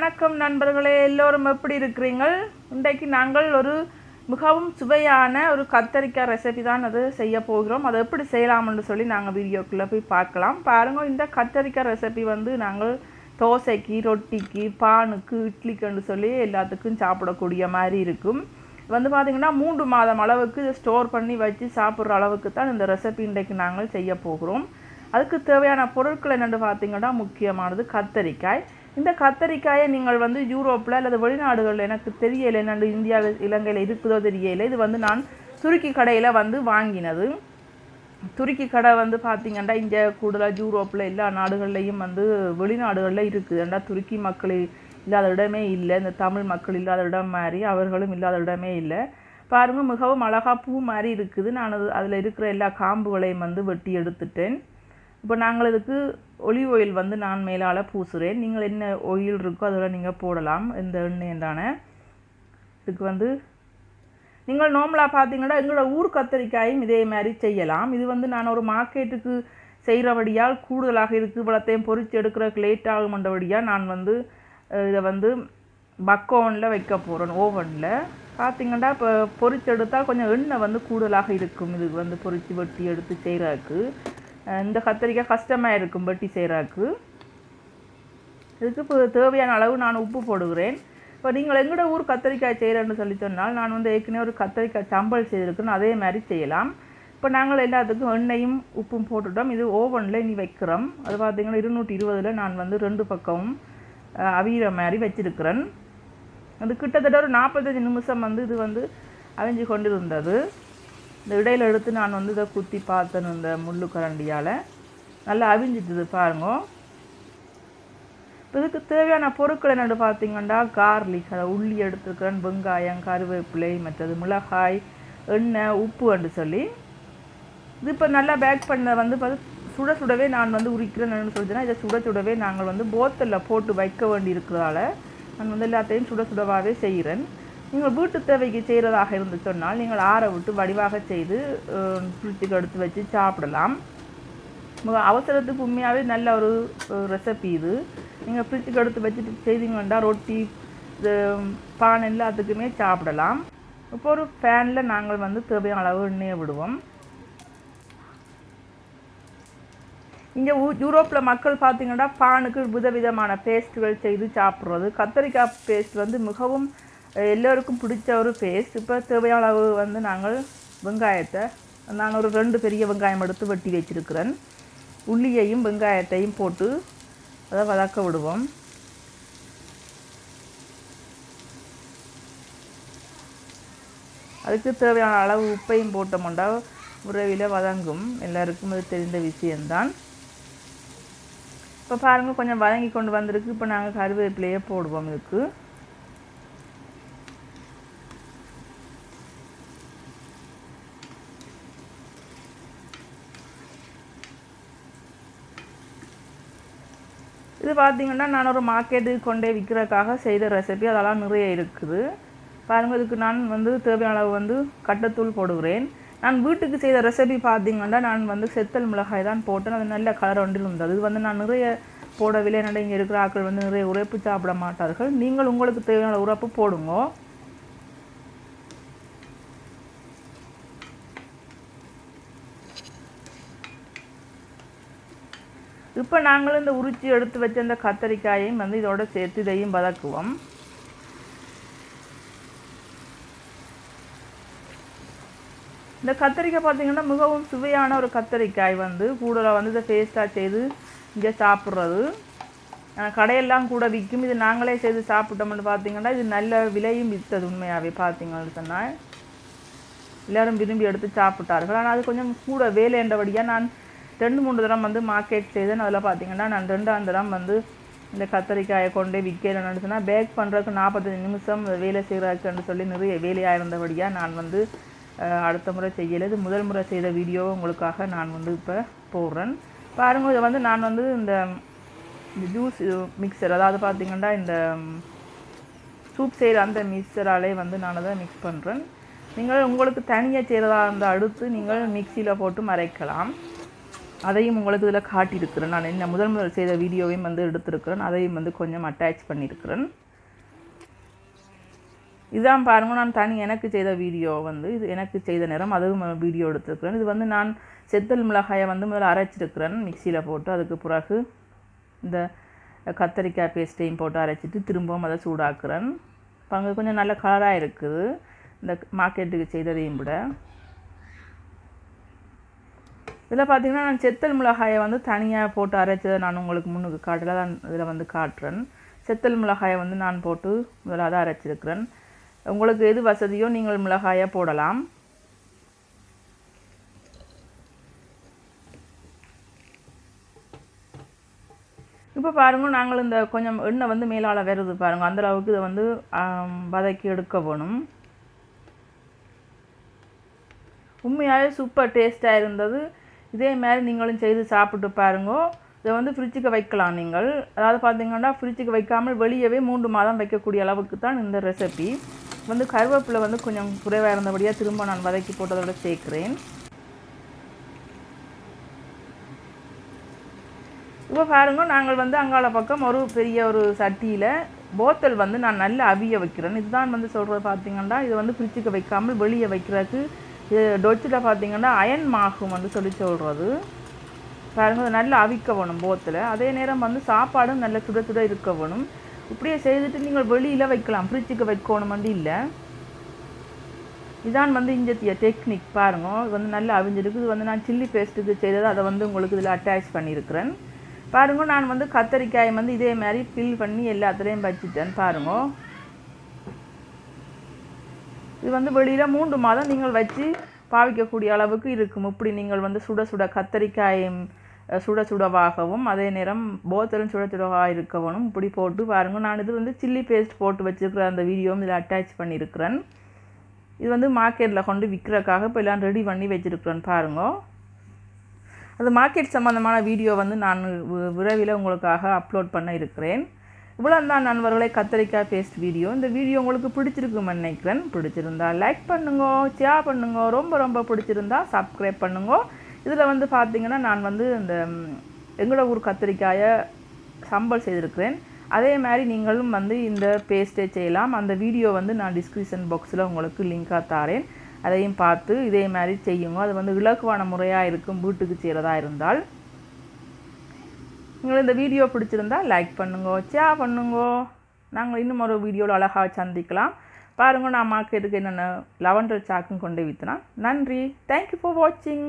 வணக்கம் நண்பர்களே, எல்லோரும் எப்படி இருக்கிறீங்கள்? இன்றைக்கு நாங்கள் ஒரு மிகவும் சுவையான ஒரு கத்தரிக்காய் ரெசிபி தான் அது செய்ய போகிறோம். அதை எப்படி செய்யலாம்னு சொல்லி நாங்கள் வீடியோக்குள்ளே போய் பார்க்கலாம். பாருங்கள், இந்த கத்தரிக்காய் ரெசிபி நாங்கள் தோசைக்கு, ரொட்டிக்கு, பானுக்கு, இட்லிக்குன்னு சொல்லி எல்லாத்துக்கும் சாப்பிடக்கூடிய மாதிரி இருக்கும். பார்த்திங்கன்னா 3 மாதம் அளவுக்கு ஸ்டோர் பண்ணி வச்சு சாப்பிட்ற அளவுக்கு தான் இந்த ரெசிபி இன்றைக்கு நாங்கள் செய்ய போகிறோம். அதுக்கு தேவையான பொருட்கள் என்னென்னு பார்த்திங்கன்னா முக்கியமானது கத்தரிக்காய். இந்த கத்தரிக்காயை நீங்கள் யூரோப்பில் அல்லது வெளிநாடுகளில் எனக்கு தெரியலை, என்னென்று இந்தியாவில் இலங்கையில் இருக்குதோ தெரியலை. இது நான் துருக்கி கடையில் வாங்கினது. துருக்கி கடை பார்த்திங்கன்னா இங்கே கூடுதலாக யூரோப்பில் எல்லா நாடுகள்லேயும் வெளிநாடுகளில் இருக்குது. ஏன்னா துருக்கி மக்கள் இல்லாத இடமே இல்லை, இந்த தமிழ் மக்கள் இல்லாத இடம் மாதிரி அவர்களும் இல்லாத இடமே இல்லை. பாருங்கள், மிகவும் அழகாக பூ மாதிரி இருக்குது. நான் அதில் இருக்கிற எல்லா காம்புகளையும் வெட்டி எடுத்துட்டேன். இப்போ நாங்கள் இதுக்கு ஒலிவ் ஆயில் நான் மேலால் பூசுகிறேன். நீங்கள் என்ன ஆயில் இருக்கோ அதில் நீங்கள் போடலாம். இந்த எண்ணெய் தானே இதுக்கு நீங்கள் நார்மலாக பார்த்தீங்கன்னா எங்களோட ஊர் கத்தரிக்காயும் இதே மாதிரி செய்யலாம். இது நான் ஒரு மார்க்கெட்டுக்கு செய்கிறபடியால் கூடுதலாக இருக்குது. இவ்வளோத்தையும் பொறிச்சு எடுக்கிறதுக்கு லேட் ஆகுமன்றபடியாக நான் இதை பக்கோனில் வைக்க போகிறேன், ஓவனில். பார்த்திங்கன்னா இப்போ பொறிச்சு எடுத்தால் கொஞ்சம் எண்ணெய் கூடுதலாக இருக்கும். இது பொறிச்சு வெட்டி எடுத்து செய்கிறதுக்கு இந்த கத்தரிக்காய் கஷ்டமாக இருக்கும் வெட்டி செய்கிறாக்கு. இதுக்கு இப்போ தேவையான அளவு நான் உப்பு போடுகிறேன். இப்போ நீங்கள் எங்களோட ஊர் கத்தரிக்காய் செய்கிறேன்னு சொல்லி சொன்னால் நான் ஏற்கனவே ஒரு கத்தரிக்காய் சம்பல் செய்திருக்குன்னு அதே மாதிரி செய்யலாம். இப்போ நாங்கள் எல்லாத்துக்கும் எண்ணெயும் உப்பும் போட்டுட்டோம். இது ஓவனில் இனி வைக்கிறோம். அது பார்த்திங்கன்னா 220 நான் 2 பக்கமும் அவிகிற மாதிரி வச்சுருக்கிறேன். அது கிட்டத்தட்ட ஒரு 45 நிமிஷம் இது அவிஞ்சு கொண்டிருந்தது. இந்த இடையில் எடுத்து நான் இதை குத்தி பார்த்தேன் இந்த முள்ளு கரண்டியால். நல்லா அவிஞ்சிட்டுது பாருங்க. இதுக்கு தேவையான பொருட்கள் என்னென்னு பார்த்திங்கன்னா கார்லிக், அதை உள்ளி எடுத்துருக்கிறேன், வெங்காயம், கருவேப்பிலை, மற்றது மிளகாய், எண்ணெய், உப்பு என்று சொல்லி இது இப்போ நல்லா பேக் பண்ண சுட சுடவே நான் உரிக்கிறேன்னு சொல்லிச்சுன்னா இதை சுட சுடவே நாங்கள் போத்தலில் போட்டு வைக்க வேண்டி இருக்கிறதால நான் எல்லாத்தையும் சுட சுடவாகவே செய்கிறேன். நீங்கள் வீட்டு தேவைக்கு செய்கிறதாக இருந்து சொன்னால் நீங்கள் ஆற விட்டு வடிவாக செய்து ஃப்ரிட்ஜுக்கு எடுத்து வச்சு சாப்பிடலாம். அவசரத்துக்கு உண்மையாகவே நல்ல ஒரு ரெசிபி இது. நீங்கள் ஃப்ரிட்ஜுக்கு எடுத்து வச்சுட்டு செய்தீங்கன்னா ரொட்டி, பான் எல்லாத்துக்குமே சாப்பிடலாம். இப்போ ஒரு ஃபேனில் நாங்கள் தேவையான அளவு எண்ணெயை விடுவோம். இங்கே யூரோப்பில் மக்கள் பார்த்திங்கன்னா பானுக்கு விதவிதமான பேஸ்ட்டுகள் செய்து சாப்பிட்றது. கத்தரிக்காய் பேஸ்ட் மிகவும் எல்லோருக்கும் பிடிச்ச ஒரு பேஸ்ட். இப்போ தேவையான அளவு நாங்கள் வெங்காயத்தை நான் ஒரு 2 பெரிய வெங்காயம் எடுத்து வெட்டி வச்சுருக்கிறேன். உள்ளியையும் வெங்காயத்தையும் போட்டு அதை வதக்க விடுவோம். அதுக்கு தேவையான அளவு உப்பையும் போட்டோம்னா விரைவில் வதங்கும். எல்லாருக்கும் அது தெரிந்த விஷயம்தான். இப்போ பாருங்கள், கொஞ்சம் வதங்கி கொண்டு வந்திருக்கு. இப்போ நாங்கள் கருவேப்பிலையே போடுவோம். இதுக்கு இது பார்த்திங்கன்னா நான் ஒரு மார்க்கெட்டுக்கு கொண்டே விற்கிறதுக்காக செய்த ரெசிபி. அதெல்லாம் நிறைய இருக்குது பாருங்கள். இதுக்கு நான் தேவையான அளவு கட்டத்தூள் போடுகிறேன். நான் வீட்டுக்கு செய்த ரெசிபி பார்த்திங்கன்னா நான் செத்தல் மிளகாய் தான் போட்டேன். அது நல்ல கலர் ஒன்றில் இருந்தது. இது நான் நிறைய போடவில்லை. என்னடா இங்கே இருக்கிற ஆட்கள் நிறைய உரைப்பு சாப்பிட மாட்டார்கள். நீங்கள் உங்களுக்கு தேவையான உரைப்பு போடுங்க. இப்போ நாங்களும் இந்த உரிச்சி எடுத்து வச்ச இந்த கத்தரிக்காயையும் இதோட சேர்த்து இதையும் வதக்குவோம். இந்த கத்தரிக்காய் பார்த்திங்கன்னா மிகவும் சுவையான ஒரு கத்தரிக்காய். கூடுதலாக இதை பேஸ்ட்டாக செய்து இங்கே சாப்பிட்றது. கடையெல்லாம் கூட விற்கும். இது நாங்களே செய்து சாப்பிட்டோம்னு பார்த்திங்கன்னா இது நல்ல விலையும் விற்றது. உண்மையாகவே பார்த்திங்கன்னு சொன்னால் எல்லோரும் விரும்பி எடுத்து சாப்பிட்டார்கள். ஆனால் அது கொஞ்சம் கூட வேலைன்றபடியாக நான் 2-3 தரம் மார்க்கெட் செய்தேன். அதில் பார்த்திங்கன்னா நான் 2ஆம் தரம் இந்த கத்தரிக்காயை கொண்டே விற்கிறேன்னு சொன்னால் பேக் பண்ணுறதுக்கு 45 நிமிஷம் வேலை செய்கிறாக்குன்னு சொல்லி நிறைய வேலையாக இருந்தபடியாக நான் அடுத்த முறை செய்யலை. இது முதல் முறை செய்த வீடியோ உங்களுக்காக நான் இப்போ போடுறேன். பாருங்கள், இதை நான் இந்த ஜூஸ் மிக்சர், அதாவது பார்த்திங்கன்னா இந்த சூப் செய்கிற அந்த மிக்சராலே நான் அதை மிக்ஸ் பண்ணுறேன். நீங்கள் உங்களுக்கு தனியாக செய்கிறதா இருந்தால் அடுத்து நீங்கள் மிக்சியில் போட்டு மறைக்கலாம். அதையும் உங்களுக்கு இதில் காட்டியிருக்கிறேன். நான் என்ன முதல் செய்த வீடியோவையும் வந்து எடுத்திருக்கிறேன். அதையும் வந்து கொஞ்சம் அட்டாச் பண்ணியிருக்கிறேன். இதான் பாருங்க, நான் தனி எனக்கு செய்த வீடியோ வந்து இது எனக்கு செய்த நேரம் அதுவும் வீடியோ எடுத்துருக்கிறேன். இது வந்து நான் செத்தல் மிளகாயை வந்து முதல்ல அரைச்சிருக்கிறேன் மிக்சியில் போட்டு. அதுக்கு பிறகு இந்த கத்தரிக்காய் பேஸ்ட்டையும் போட்டு அரைச்சிட்டு திரும்பவும் அதை சூடாக்குறேன். இப்போ அங்கே கொஞ்சம் நல்ல கலராக இருக்குது இந்த மார்க்கெட்டுக்கு செய்ததையும் விட. இதில் பார்த்திங்கன்னா நான் செத்தல் மிளகாயை வந்து தனியாக போட்டு அரைச்சதை நான் உங்களுக்கு முன்னுக்கு காட்டல தான் இதில் வந்து காட்டுறேன். செத்தல் மிளகாயை வந்து நான் போட்டு முதல்ல அதை அரைச்சிருக்கிறேன். உங்களுக்கு எது வசதியோ நீங்கள் மிளகாயை போடலாம். இப்போ பாருங்கள், நாங்கள் இந்த கொஞ்சம் எண்ணெய் வந்து மேலால் வருது பாருங்கள், அந்த அளவுக்கு இதை வந்து வதக்கி எடுக்க வேணும். உண்மையாகவே சூப்பர் டேஸ்ட்டாக இருந்தது. இதே மாதிரி நீங்களும் செய்து சாப்பிட்டு பாருங்க. இதை வந்து ஃப்ரிட்ஜுக்கு வைக்கலாம் நீங்கள். அதாவது பார்த்திங்கன்னா ஃப்ரிட்ஜுக்கு வைக்காமல் வெளியவே 3 மாதம் வைக்கக்கூடிய அளவுக்கு தான் இந்த ரெசிபி. வந்து கருவேப்பிலை வந்து கொஞ்சம் குறைவாக இருந்தபடியாக திரும்ப நான் வதக்கி போட்டதோட சேர்க்குறேன். இப்போ பாருங்க, நாங்கள் வந்து அங்காள பக்கம் ஒரு பெரிய ஒரு சட்டியில் போத்தல் வந்து நான் நல்லா அவிய வைக்கிறேன். இதுதான் வந்து சொல்கிறது பார்த்திங்கன்னா, இதை வந்து ஃப்ரிட்ஜுக்கு வைக்காமல் வெளியே வைக்கிறதுக்கு இது டொச்சில் பார்த்திங்கன்னா அயன் மாகும் வந்து சொல்கிறது. பாருங்கள், நல்லா அவிக்க வேணும் போத்தில். அதே நேரம் வந்து சாப்பாடும் நல்ல சுட சுட இருக்க வேணும். இப்படியே செய்துட்டு நீங்கள் வெளியில் வைக்கலாம், ஃப்ரிட்ஜுக்கு வைக்கணும் வந்து இல்லை. இதான் வந்து இங்கே டெக்னிக் பாருங்க. இது வந்து நல்லா அவிஞ்சிருக்கு. இது வந்து நான் சில்லி பேஸ்ட்டுக்கு செய்தது, அதை வந்து உங்களுக்கு இதில் அட்டாச் பண்ணியிருக்கிறேன். பாருங்க, நான் வந்து கத்தரிக்காயை வந்து இதே மாதிரி ஃபில் பண்ணி எல்லாத்துலேயும் வச்சுட்டேன். பாருங்க, இது வந்து வெளியில் 3 மாதம் நீங்கள் வச்சு பாவிக்கக்கூடிய அளவுக்கு இருக்கும். இப்படி நீங்கள் வந்து சுட சுட கத்தரிக்காயும் சுட சுடவாகவும் அதே நேரம் போத்தலும் சுட சுடவாக இருக்கணும். இப்படி போட்டு பாருங்கள். நான் இது வந்து சில்லி பேஸ்ட் போட்டு வச்சுருக்கிற அந்த வீடியோவும் இதில் அட்டாச் பண்ணியிருக்கிறேன். இது வந்து மார்க்கெட்டில் கொண்டு விற்கிறதுக்காக இப்போ எல்லாம் ரெடி பண்ணி வச்சுருக்கிறேன். பாருங்க, அது மார்க்கெட் சம்மந்தமான வீடியோ வந்து நான் விரைவில் உங்களுக்காக அப்லோட் பண்ண இருக்கிறேன். இவ்வளோ தான் நண்பர்களே கத்தரிக்காய் பேஸ்ட் வீடியோ. இந்த வீடியோ உங்களுக்கு பிடிச்சிருக்குன்னு நினைக்கிறேன். பிடிச்சிருந்தா லைக் பண்ணுங்க, ஷேர் பண்ணுங்க. ரொம்ப ரொம்ப பிடிச்சிருந்தா சப்ஸ்கிரைப் பண்ணுங்க. இதில் வந்து பார்த்திங்கன்னா நான் வந்து இந்த எங்களோட ஊர் கத்திரிக்காயை சம்பல் செய்திருக்கிறேன். அதே மாதிரி நீங்களும் வந்து இந்த பேஸ்ட்டே செய்யலாம். அந்த வீடியோ வந்து நான் டிஸ்கிரிப்ஷன் பாக்ஸில் உங்களுக்கு லிங்காக தாரேன். அதையும் பார்த்து இதே மாதிரி செய்யுங்க. அது வந்து இலகுவான முறையாக இருக்கும் வீட்டுக்கு செய்கிறதா இருந்தால். உங்களுக்கு இந்த வீடியோ பிடிச்சிருந்தா லைக் பண்ணுங்க, ஷேர் பண்ணுங்க. நாங்கள் இன்னும் ஒரு வீடியோவில் அழகாக சந்திக்கலாம். பாருங்கள், நான் மார்க்கெட்டுக்கு என்னென்ன லெவண்டர் சாக்கும் கொண்டு விற்றுனா. நன்றி. தேங்க்யூ ஃபார் வாட்சிங்.